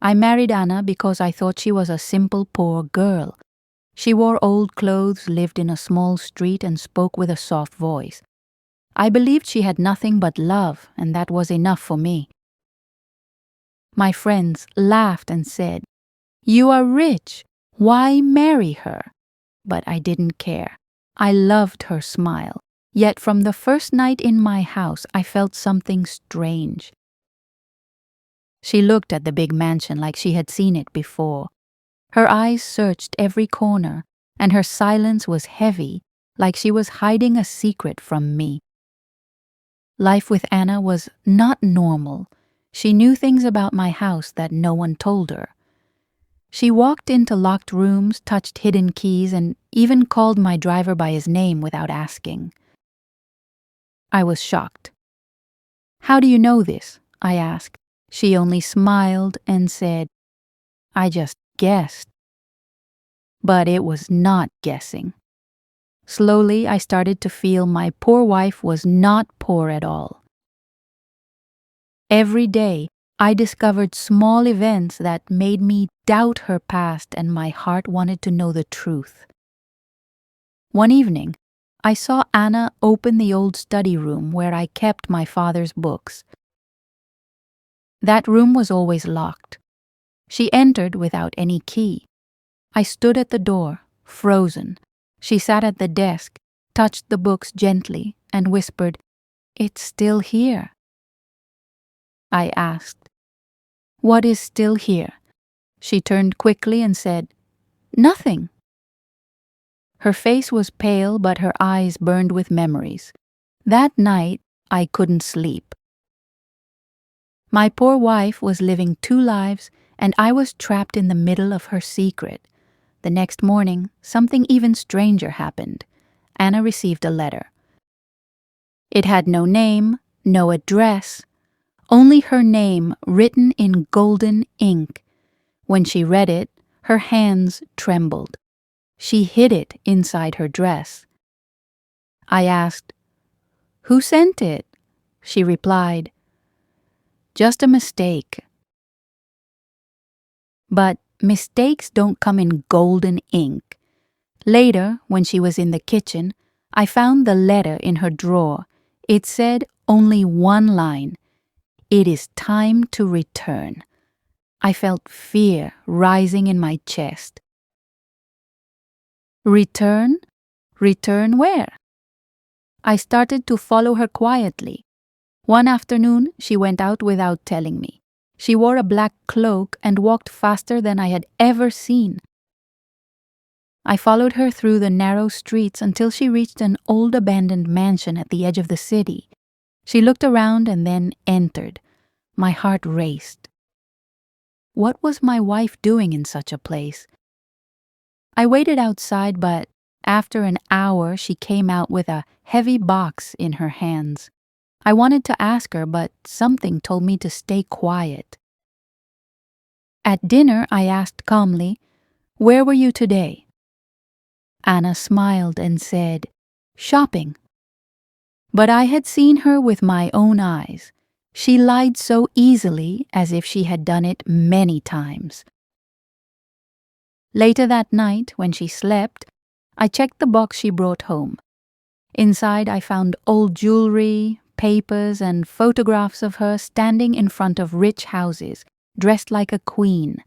I married Anna because I thought she was a simple, poor girl. She wore old clothes, lived in a small street, and spoke with a soft voice. I believed she had nothing but love, and that was enough for me. My friends laughed and said, "You are rich. Why marry her?" But I didn't care. I loved her smile. Yet from the first night in my house, I felt something strange. She looked at the big mansion like she had seen it before. Her eyes searched every corner, and her silence was heavy, like she was hiding a secret from me. Life with Anna was not normal. She knew things about my house that no one told her. She walked into locked rooms, touched hidden keys, and even called my driver by his name without asking. I was shocked. "How do you know this?" I asked. She only smiled and said, "I just guessed." But it was not guessing. Slowly, I started to feel my poor wife was not poor at all. Every day, I discovered small events that made me doubt her past, and my heart wanted to know the truth. One evening, I saw Anna open the old study room where I kept my father's books. That room was always locked. She entered without any key. I stood at the door, frozen. She sat at the desk, touched the books gently, and whispered, "It's still here." I asked, "What is still here?" She turned quickly and said, "Nothing." Her face was pale, but her eyes burned with memories. That night, I couldn't sleep. My poor wife was living two lives, and I was trapped in the middle of her secret. The next morning, something even stranger happened. Anna received a letter. It had no name, no address, only her name written in golden ink. When she read it, her hands trembled. She hid it inside her dress. I asked, "Who sent it?" She replied, "Just a mistake." But mistakes don't come in golden ink. Later, when she was in the kitchen, I found the letter in her drawer. It said only one line, "It is time to return." I felt fear rising in my chest. Return? Return where? I started to follow her quietly. One afternoon, she went out without telling me. She wore a black cloak and walked faster than I had ever seen. I followed her through the narrow streets until she reached an old abandoned mansion at the edge of the city. She looked around and then entered. My heart raced. What was my wife doing in such a place? I waited outside, but after an hour she came out with a heavy box in her hands. I wanted to ask her, but something told me to stay quiet. At dinner, I asked calmly, "Where were you today?" Anna smiled and said, "Shopping." But I had seen her with my own eyes. She lied so easily, as if she had done it many times. Later that night, when she slept, I checked the box she brought home. Inside, I found old jewelry, papers, and photographs of her standing in front of rich houses, dressed like a queen.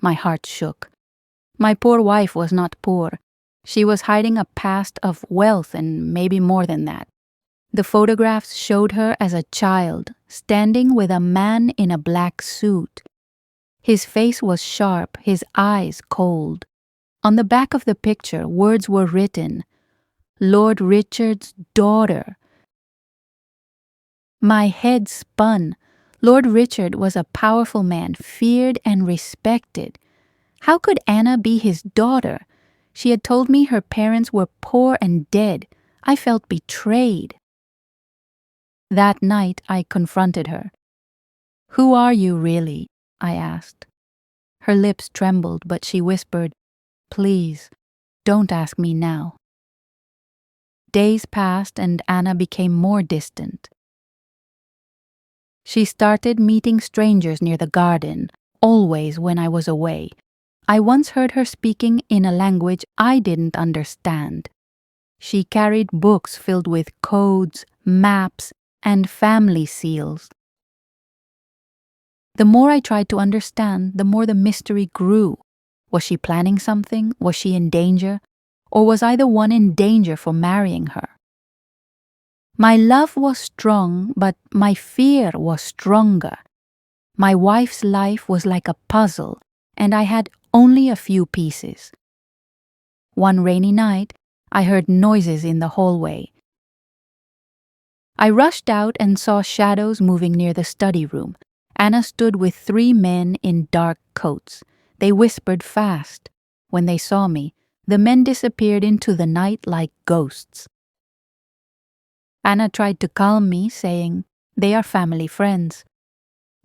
My heart shook. My poor wife was not poor. She was hiding a past of wealth and maybe more than that. The photographs showed her as a child, standing with a man in a black suit. His face was sharp, his eyes cold. On the back of the picture, words were written, "Lord Richard's daughter." My head spun. Lord Richard was a powerful man, feared and respected. How could Anna be his daughter? She had told me her parents were poor and dead. I felt betrayed. That night, I confronted her. "Who are you really?" I asked. Her lips trembled, but she whispered, "Please, don't ask me now." Days passed and Anna became more distant. She started meeting strangers near the garden, always when I was away. I once heard her speaking in a language I didn't understand. She carried books filled with codes, maps, and family seals. The more I tried to understand, the more the mystery grew. Was she planning something? Was she in danger? Or was I the one in danger for marrying her? My love was strong, but my fear was stronger. My wife's life was like a puzzle, and I had only a few pieces. One rainy night, I heard noises in the hallway. I rushed out and saw shadows moving near the study room. Anna stood with 3 men in dark coats. They whispered fast. When they saw me, the men disappeared into the night like ghosts. Anna tried to calm me, saying, "They are family friends."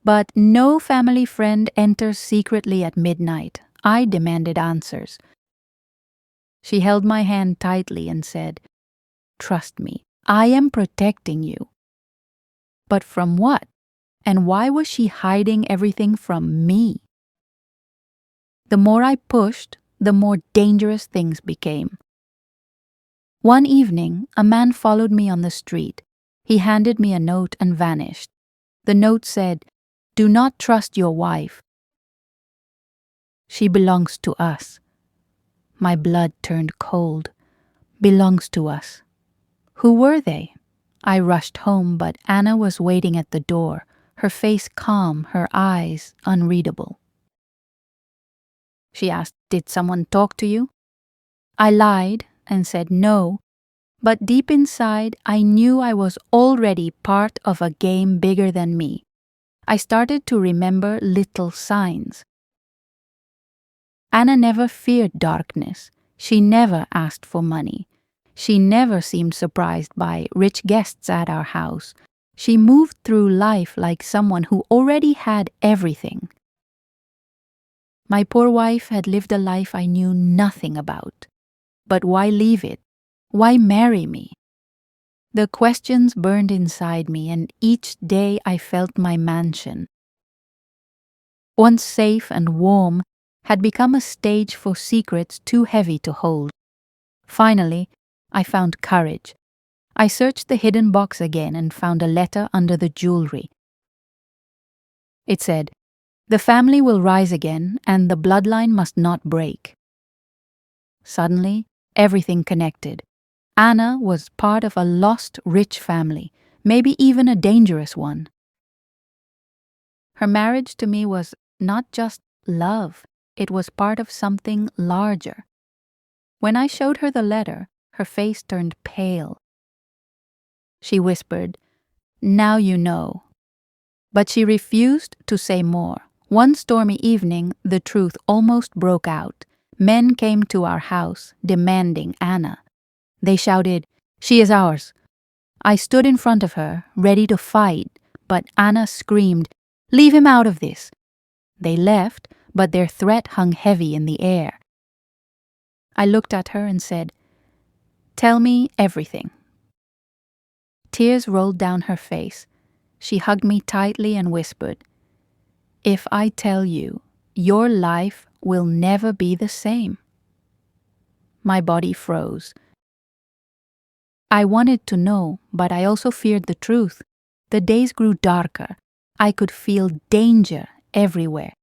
But no family friend enters secretly at midnight. I demanded answers. She held my hand tightly and said, "Trust me, I am protecting you." But from what? And why was she hiding everything from me? The more I pushed, the more dangerous things became. One evening, a man followed me on the street. He handed me a note and vanished. The note said, "Do not trust your wife. She belongs to us." My blood turned cold. Belongs to us. Who were they? I rushed home, but Anna was waiting at the door, her face calm, her eyes unreadable. She asked, "Did someone talk to you?" I lied and said no, but deep inside I knew I was already part of a game bigger than me. I started to remember little signs. Anna never feared darkness. She never asked for money. She never seemed surprised by rich guests at our house. She moved through life like someone who already had everything. My poor wife had lived a life I knew nothing about. But why leave it? Why marry me? The questions burned inside me, and each day I felt my mansion, once safe and warm, had become a stage for secrets too heavy to hold. Finally, I found courage. I searched the hidden box again and found a letter under the jewelry. It said, "The family will rise again, and the bloodline must not break." Suddenly, everything connected. Anna was part of a lost, rich family, maybe even a dangerous one. Her marriage to me was not just love, it was part of something larger. When I showed her the letter, her face turned pale. She whispered, "Now you know." But she refused to say more. One stormy evening, the truth almost broke out. Men came to our house, demanding Anna. They shouted, "She is ours." I stood in front of her, ready to fight, but Anna screamed, "Leave him out of this." They left, but their threat hung heavy in the air. I looked at her and said, "Tell me everything." Tears rolled down her face. She hugged me tightly and whispered, "If I tell you, your life will never be the same." My body froze. I wanted to know, but I also feared the truth. The days grew darker. I could feel danger everywhere.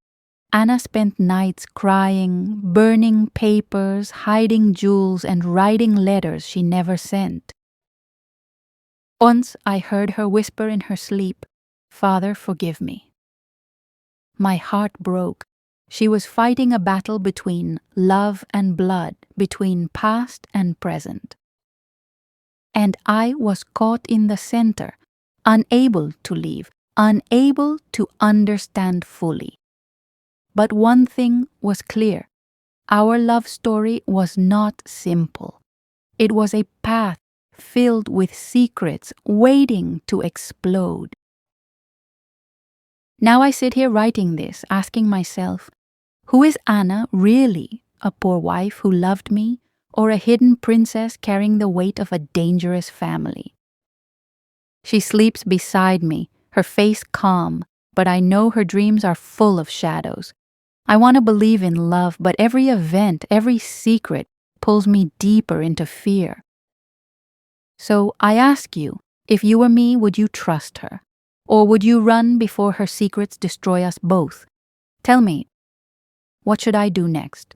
Anna spent nights crying, burning papers, hiding jewels, and writing letters she never sent. Once I heard her whisper in her sleep, "Father, forgive me." My heart broke. She was fighting a battle between love and blood, between past and present. And I was caught in the center, unable to leave, unable to understand fully. But one thing was clear. Our love story was not simple. It was a path filled with secrets waiting to explode. Now I sit here writing this, asking myself, who is Anna really? A poor wife who loved me, or a hidden princess carrying the weight of a dangerous family? She sleeps beside me, her face calm, but I know her dreams are full of shadows. I want to believe in love, but every event, every secret pulls me deeper into fear. So I ask you, if you were me, would you trust her? Or would you run before her secrets destroy us both? Tell me, what should I do next?